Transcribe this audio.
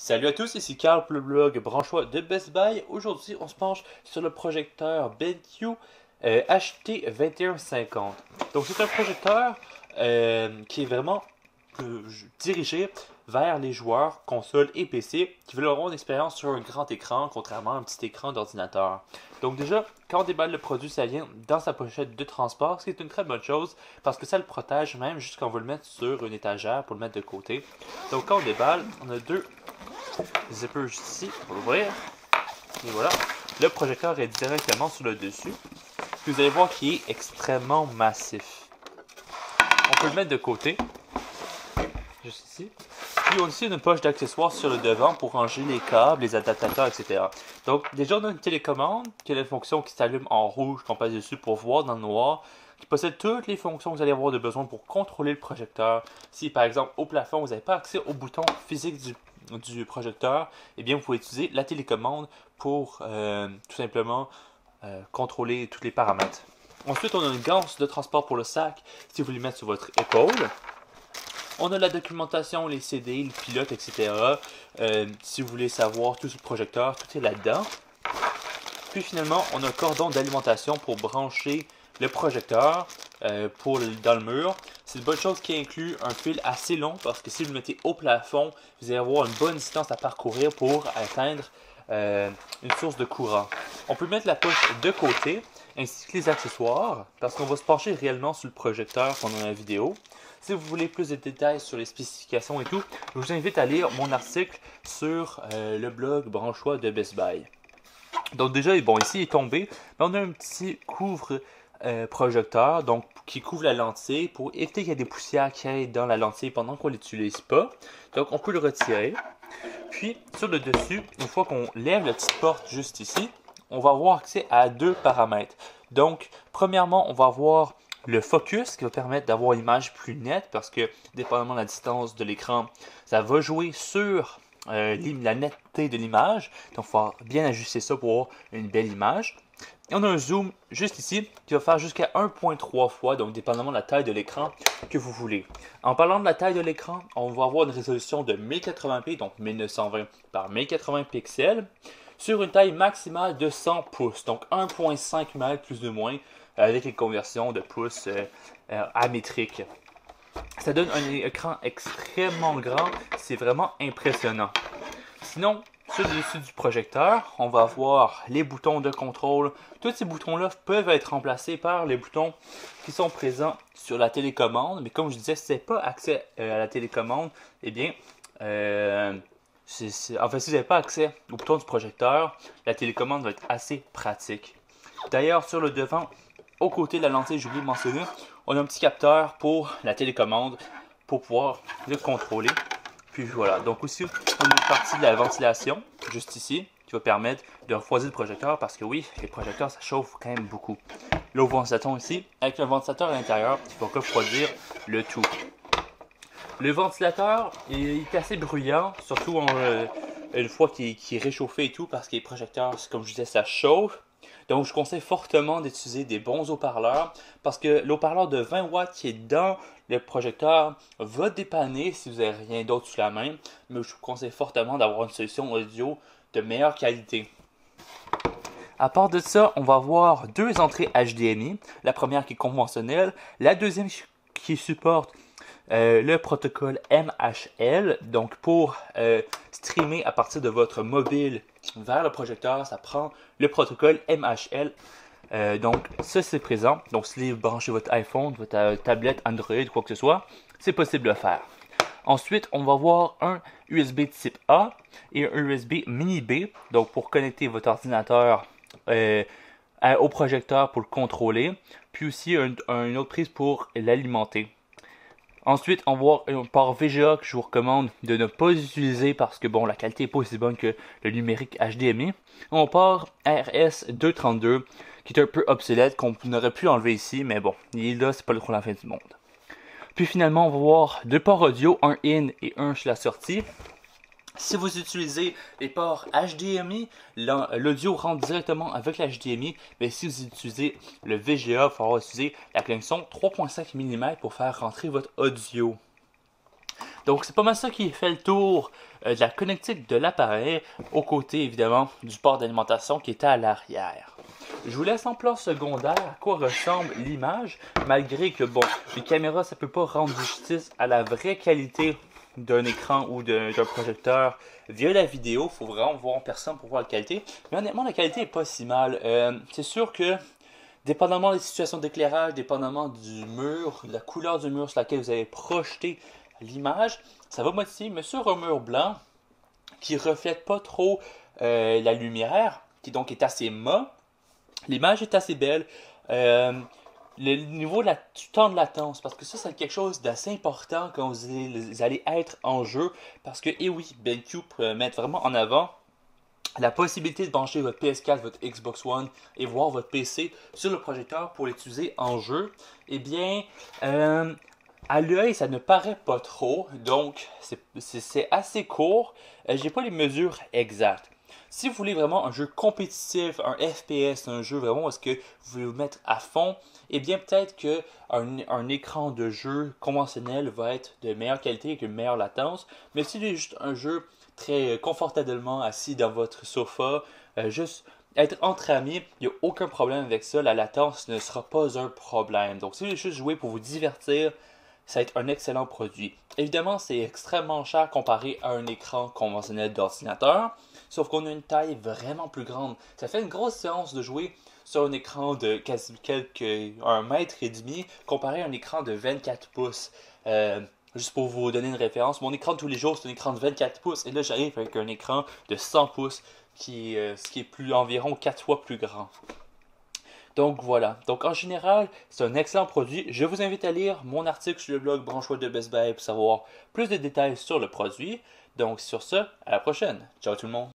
Salut à tous, ici Carl pour le blog Branchois de Best Buy. Aujourd'hui, on se penche sur le projecteur BenQ HT2150. Donc, c'est un projecteur qui est vraiment dirigé vers les joueurs, consoles et PC qui veulent avoir une expérience sur un grand écran, contrairement à un petit écran d'ordinateur. Donc déjà, quand on déballe le produit, ça vient dans sa pochette de transport, ce qui est une très bonne chose parce que ça le protège même jusqu'à on veut le mettre sur une étagère pour le mettre de côté. Donc quand on déballe, on a deux zippers ici pour l'ouvrir. Et voilà, le projecteur est directement sur le dessus. Puis vous allez voir qu'il est extrêmement massif. On peut le mettre de côté, juste ici. Puis aussi une poche d'accessoires sur le devant pour ranger les câbles, les adaptateurs, etc. Donc déjà on a une télécommande qui a la fonction qui s'allume en rouge qu'on passe dessus pour voir dans le noir, qui possède toutes les fonctions que vous allez avoir de besoin pour contrôler le projecteur. Si par exemple au plafond vous n'avez pas accès au bouton physique du projecteur, eh bien vous pouvez utiliser la télécommande pour tout simplement contrôler tous les paramètres. Ensuite on a une ganse de transport pour le sac si vous voulez mettre sur votre épaule. On a la documentation, les CD, le pilote, etc. Si vous voulez savoir tout sur le projecteur, tout est là-dedans. Puis finalement, on a un cordon d'alimentation pour brancher le projecteur dans le mur. C'est une bonne chose qui inclut un fil assez long parce que si vous le mettez au plafond, vous allez avoir une bonne distance à parcourir pour atteindre une source de courant. On peut mettre la poche de côté ainsi que les accessoires parce qu'on va se pencher réellement sur le projecteur pendant la vidéo. Si vous voulez plus de détails sur les spécifications et tout, je vous invite à lire mon article sur le blog Branchois de Best Buy. Donc déjà, bon, ici il est tombé, mais on a un petit couvre projecteur donc qui couvre la lentille pour éviter qu'il y ait des poussières qui aillent dans la lentille pendant qu'on ne l'utilise pas. Donc on peut le retirer. Puis sur le dessus, une fois qu'on lève la petite porte juste ici, on va avoir accès à deux paramètres. Donc premièrement, on va avoir le focus qui va permettre d'avoir une image plus nette parce que dépendamment de la distance de l'écran, ça va jouer sur la netteté de l'image. Donc il faut bien ajuster ça pour avoir une belle image. Et on a un zoom juste ici qui va faire jusqu'à 1.3 fois, donc dépendamment de la taille de l'écran que vous voulez. En parlant de la taille de l'écran, on va avoir une résolution de 1080p, donc 1920 par 1080 pixels, sur une taille maximale de 100 pouces, donc 1.5 mètres plus ou moins, avec les conversions de pouces à métrique. Ça donne un écran extrêmement grand, c'est vraiment impressionnant. Sinon, sur le dessus du projecteur, on va avoir les boutons de contrôle. Tous ces boutons-là peuvent être remplacés par les boutons qui sont présents sur la télécommande. Mais comme je disais, si vous n'avez pas accès à la télécommande, eh bien, si vous n'avez pas accès au bouton du projecteur, la télécommande va être assez pratique. D'ailleurs, sur le devant, au côté de la lentille, j'ai oublié de mentionner, on a un petit capteur pour la télécommande pour pouvoir le contrôler. Puis voilà, donc aussi, on a une partie de la ventilation, juste ici, qui va permettre de refroidir le projecteur parce que oui, les projecteurs, ça chauffe quand même beaucoup. Là, au ventilateur ici, avec un ventilateur à l'intérieur qui va refroidir le tout. Le ventilateur est assez bruyant, surtout une fois qu'il est réchauffé et tout, parce que les projecteurs, comme je disais, ça chauffe. Donc, je conseille fortement d'utiliser des bons haut-parleurs parce que l'haut-parleur de 20 watts qui est dans le projecteur va dépanner si vous n'avez rien d'autre sous la main. Mais je vous conseille fortement d'avoir une solution audio de meilleure qualité. À part de ça, on va avoir deux entrées HDMI. La première qui est conventionnelle, la deuxième qui supporte le protocole MHL. Donc, pour streamer à partir de votre mobile vers le projecteur, ça prend le protocole MHL. Donc, ça c'est présent. Donc, si vous branchez votre iPhone, votre tablette Android, quoi que ce soit, c'est possible de le faire. Ensuite, on va avoir un USB type A et un USB mini B. Donc, pour connecter votre ordinateur au projecteur pour le contrôler. Puis aussi, une autre prise pour l'alimenter. Ensuite, on va avoir un port VGA que je vous recommande de ne pas utiliser parce que bon, la qualité n'est pas aussi bonne que le numérique HDMI. On part RS232 qui est un peu obsolète, qu'on aurait pu enlever ici, mais bon, il est là, c'est pas trop la fin du monde. Puis finalement, on va voir deux ports audio, un in et un sur la sortie. Si vous utilisez les ports HDMI, l'audio rentre directement avec l'HDMI, mais si vous utilisez le VGA, il va falloir utiliser la connexion 3.5 mm pour faire rentrer votre audio. Donc c'est pas mal ça qui fait le tour de la connectique de l'appareil, aux côtés évidemment du port d'alimentation qui était à l'arrière. Je vous laisse en plan secondaire à quoi ressemble l'image, malgré que bon, les caméras ça peut pas rendre justice à la vraie qualité d'un écran ou d'un projecteur via la vidéo. Il faut vraiment voir en personne pour voir la qualité. Mais honnêtement, la qualité est pas si mal. C'est sûr que dépendamment des situations d'éclairage, dépendamment du mur, de la couleur du mur sur laquelle vous avez projeté l'image, ça va modifier. Mais sur un mur blanc qui reflète pas trop la lumière, qui donc est assez mat, l'image est assez belle. Le niveau du temps de latence, parce que ça c'est quelque chose d'assez important quand vous allez être en jeu, parce que, et oui, BenQ peut mettre vraiment en avant la possibilité de brancher votre PS4, votre Xbox One et voir votre PC sur le projecteur pour l'utiliser en jeu. Eh bien, à l'œil, ça ne paraît pas trop, donc c'est assez court. J'ai pas les mesures exactes. Si vous voulez vraiment un jeu compétitif, un FPS, un jeu vraiment où est-ce que vous voulez vous mettre à fond, eh bien peut-être qu'un écran de jeu conventionnel va être de meilleure qualité avec une meilleure latence. Mais si c'est juste un jeu très confortablement assis dans votre sofa, juste être entre amis, il n'y a aucun problème avec ça. La latence ne sera pas un problème. Donc si vous voulez juste jouer pour vous divertir, ça va être un excellent produit. Évidemment, c'est extrêmement cher comparé à un écran conventionnel d'ordinateur, sauf qu'on a une taille vraiment plus grande. Ça fait une grosse séance de jouer sur un écran de quasi un mètre et demi comparé à un écran de 24 pouces. Juste pour vous donner une référence, mon écran de tous les jours, c'est un écran de 24 pouces, et là j'arrive avec un écran de 100 pouces, ce qui est environ 4 fois plus grand. Donc voilà. Donc en général, c'est un excellent produit. Je vous invite à lire mon article sur le blog Branche Web de Best Buy pour savoir plus de détails sur le produit. Donc sur ce, à la prochaine. Ciao tout le monde.